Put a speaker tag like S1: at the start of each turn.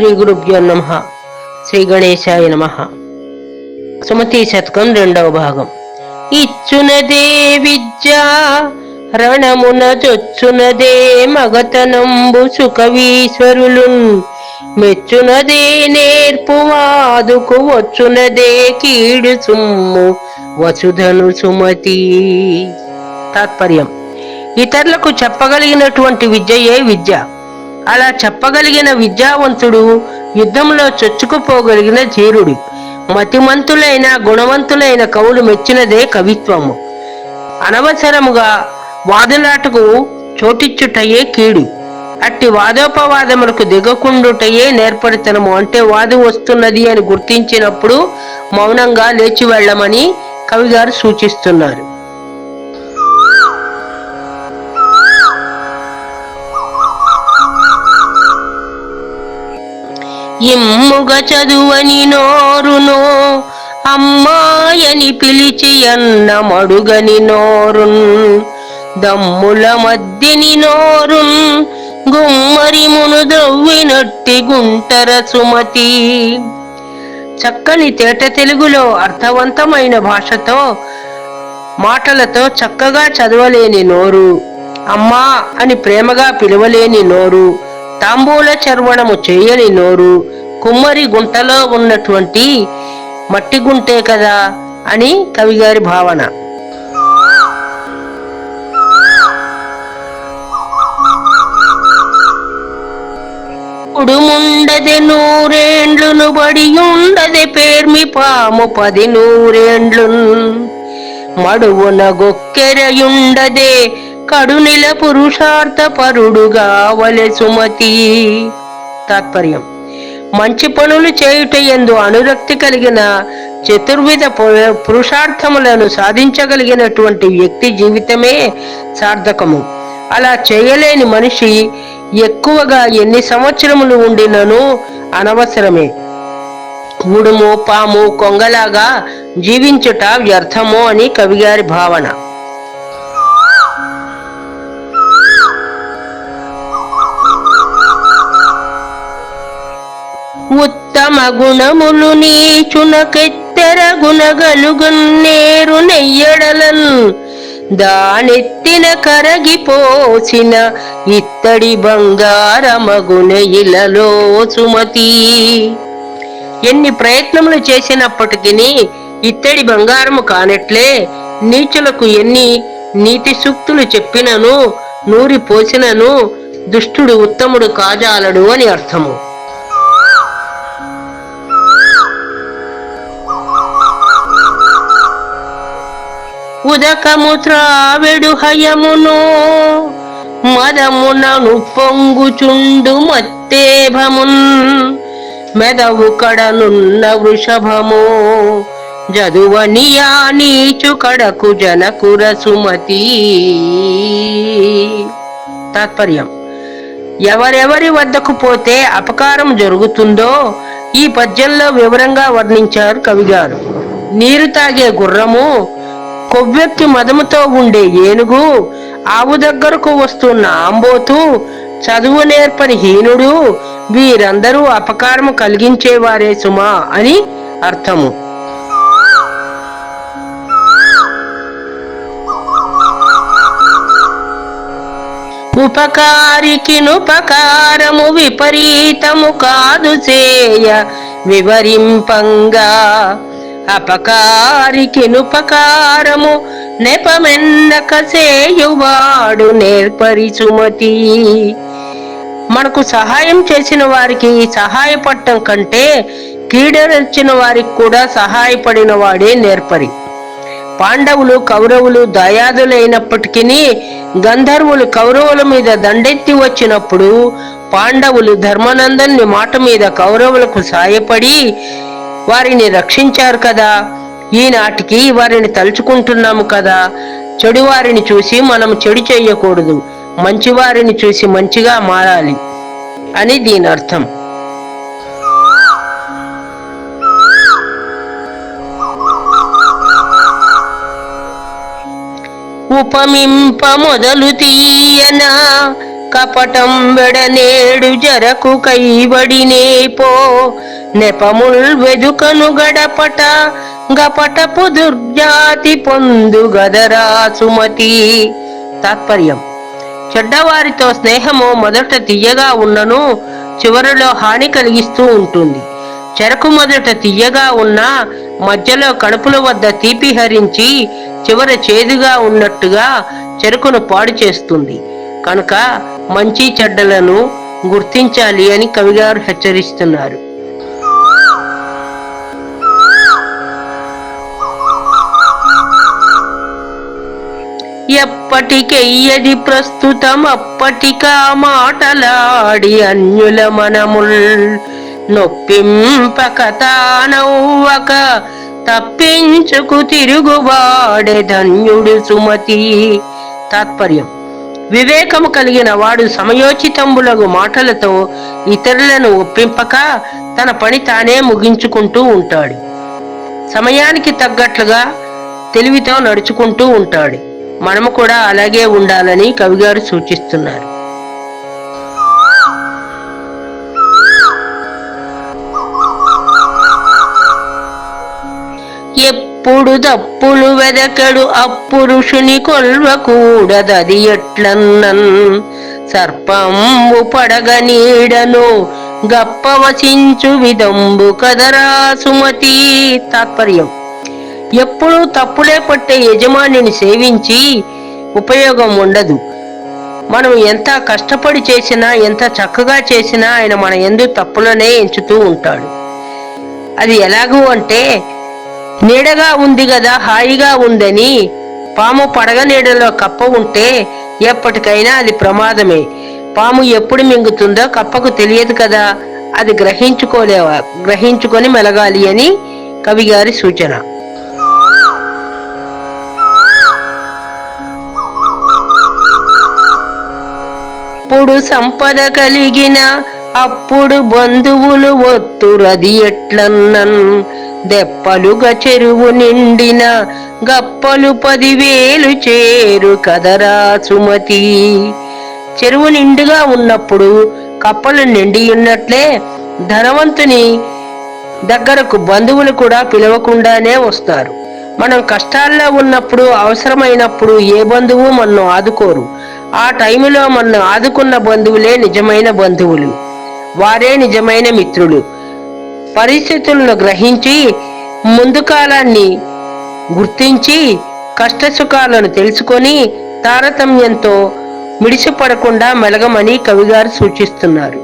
S1: శ్రీ గురుభ్యో నమః. శ్రీ గణేశాయ నమః. సుమతి శతకం 2వ భాగం. ఇచ్చునదే విద్య రణమున చొచ్చునదే మగతనంబు సుకవీశ్వరులున్ మెచ్చునదే నేర్పు వాదుకు వచ్చునదే కీడు సుమ్ము వసుధను సుమతి. తాత్పర్యం: ఇతరులకు చెప్పగలిగినటువంటి విద్యయే విద్య. అలా చెప్పగలిగిన విద్యావంతుడు యుద్ధంలో చొచ్చుకుపోగలిగిన ధీరుడు. మతిమంతులైన గుణవంతులైన కవులు మెచ్చినదే కవిత్వము. అనవసరముగా వాదులాటకు చోటిచ్చుటయే కీడు. అట్టి వాదోపవాదములకు దిగకుండుటయే నేర్పరితనము. అంటే వాదు వస్తున్నది అని గుర్తించినప్పుడు మౌనంగా లేచి వెళ్ళమని కవిగారు సూచిస్తున్నారు. ఇమ్ముగ చదువని నోరును అమ్మాయని పిలిచి అన్న మడుగని నోరున్ దమ్ముల మధ్యని నోరున్ గుమ్మరి మును ద్రవ్వినట్టి గుంటర సుమతి. చక్కని తేట తెలుగులో అర్థవంతమైన భాషతో మాటలతో చక్కగా చదవలేని నోరు, అమ్మా అని ప్రేమగా పిలవలేని నోరు, తాంబూల చర్వణము చేయని నోరు కుమ్మరి గుంటలో ఉన్నటువంటి మట్టి గుంటే కదా అని కవిగారి భావన. ఉడుముండది నూరేండ్లును బడి ఉండది పేర్మి పాము 10 నూరేండ్లున్ మడువున గొక్కెరయుండదే కడునిల పురుషార్థ పరుడుగా వలె సుమతి. తాత్పర్యం: మంచి పనులు చేయుట యందు అనురక్తి కలిగిన చతుర్విధ పురుషార్థములను సాధించగలిగినటువంటి వ్యక్తి జీవితమే సార్థకము. అలా చేయలేని మనిషి ఎక్కువగా ఎన్ని సంవత్సరములు ఉండినను అనవసరమే. ఉడుము పాము కొంగలాగా జీవించుట వ్యర్థము అని కవిగారి భావన. ఉత్తమ గుణములు నీచునకెత్తెర గుణగలుగున్నేరు నెయ్యడలన్ దానెత్తిన కరగిపోసిన ఇత్తడి బంగారమగున ఇలలో సుమతి. ఎన్ని ప్రయత్నములు చేసినప్పటికీ ఇత్తడి బంగారము కానట్లే నీచులకు ఎన్ని నీతి సూక్తులు చెప్పినను నూరి పోసినను దుష్టుడు ఉత్తముడు కాజాలడు అని అర్థము. ఉదకము త్రావెడు హయమును మదమునను పొంగుచుండు మత్తేభమున్ మెదవు కడనున్న వృషభము జదువనియా నీచు కడకు జనకుర సుమతి. తాత్పర్యం: ఎవరెవరి వద్దకు పోతే అపకారం జరుగుతుందో ఈ పద్యంలో వివరంగా వర్ణించారు కవిగారు. నీరు తాగే గుర్రము, కొవ్వెక్కి మదముతో ఉండే ఏనుగు, ఆవు దగ్గరకు వస్తున్న ఆంబోతు, చదువు నేర్పని హీనుడు వీరందరూ అపకారము కలిగించేవారే సుమా అని అర్థము. ఉపకారికినుపకారము విపరీతము కాదు చేయ వివరింపంగా అపకారికినుపకారము నెపమెన్నక చేయువాడు నేర్పరి సుమతి. మనకు సహాయం చేసిన వారికి సహాయపడటం కంటే కీడరచిన వారికి కూడా సహాయపడిన వాడే నేర్పరి. పాండవులు కౌరవులు దయాదులైనప్పటికీ గంధర్వులు కౌరవుల మీద దండెత్తి వచ్చినప్పుడు పాండవులు ధర్మనందన్ని మాట మీద కౌరవులకు సాయపడి వారిని రక్షించారు కదా. ఈనాటికి వారిని తలుచుకుంటున్నాము కదా. చెడువారిని చూసి మనం చెడు చేయకూడదు, మంచివారిని చూసి మంచిగా మారాలి అని దీని అర్థం. ఉపమింప మొదలు తీయన కపటం వెడనేడు జరకు కైబడినే పో నెపముల్ వెదుకను గడపట గపటపు దుర్జాతి పొందు గదరా సుమతి. తాత్పర్యం: చెడ్డవారితో స్నేహము మొదట తీయగా ఉన్నను చివరిలో హాని కలిగిస్తూ ఉంటుంది. చెరకు మొదట తీయగా ఉన్నా మధ్యలో కడుపుల వద్ద తీపి హరించి చివర చేదుగా ఉన్నట్టుగా చెరుకును పాడు చేస్తుంది. కనుక మంచి చెడ్డలను గుర్తించాలి అని కవిగారు హెచ్చరిస్తున్నారు. ఎప్పటికెయ్యది ప్రస్తుతం అప్పటికా మాటలాడి అన్యుల మనముల్ నొప్పింపక తానవ్వక తప్పించుకు తిరుగువాడే ధన్యుడు సుమతి. తాత్పర్యం: వివేకము కలిగిన వాడు సమయోచితంబులగు మాటలతో ఇతరులను ఒప్పింపక తన పని తానే ముగించుకుంటూ ఉంటాడు. సమయానికి తగ్గట్లుగా తెలివితో నడుచుకుంటూ ఉంటాడు. మనము కూడా అలాగే ఉండాలని కవిగారు సూచిస్తున్నారు. ఎప్పుడు దప్పులు వెదకడు అప్పురుషుని కొల్వకూడదది ఎట్లన్నన్ సర్పంబు పడగ నీడను గప్పవసించు విదంబు కదరా సుమతి. తాత్పర్యం: ఎప్పుడూ తప్పులే పట్టే యజమానిని సేవించి ఉపయోగం ఉండదు. మనం ఎంత కష్టపడి చేసినా ఎంత చక్కగా చేసినా ఆయన మన యందు తప్పులనే ఎంచుతూ ఉంటాడు. అది ఎలాగూ అంటే, నీడగా ఉంది కదా హాయిగా ఉందని పాము పడగ నీడలో కప్ప ఉంటే ఎప్పటికైనా అది ప్రమాదమే. పాము ఎప్పుడు మింగుతుందో కప్పకు తెలియదు కదా, అది గ్రహించుకొని మెలగాలి అని కవిగారి సూచన. అప్పుడు సంపద కలిగిన అప్పుడు బంధువులు ఒత్తురది ఎట్లన్నన్ దెప్పలుగా చెరువు నిండిన గప్పలు 10,000 చేరు కదరా సుమతి. చెరువు నిండుగా ఉన్నప్పుడు కప్పలు నిండి ఉన్నట్లే ధనవంతుని దగ్గరకు బంధువులు కూడా పిలవకుండానే వస్తారు. మనం కష్టాల్లో ఉన్నప్పుడు అవసరమైనప్పుడు ఏ బంధువు మనను ఆదుకోరు. ఆ టైములో మనను ఆదుకున్న బంధువులే నిజమైన బంధువులు, వారే నిజమైన మిత్రులు. పరిస్థితులను గ్రహించి ముందు కాలాన్ని గుర్తించి కష్టసుఖాలను తెలుసుకొని తారతమ్యంతో మిడిసిపడకుండా మెలగమని కవిగారు సూచిస్తున్నారు.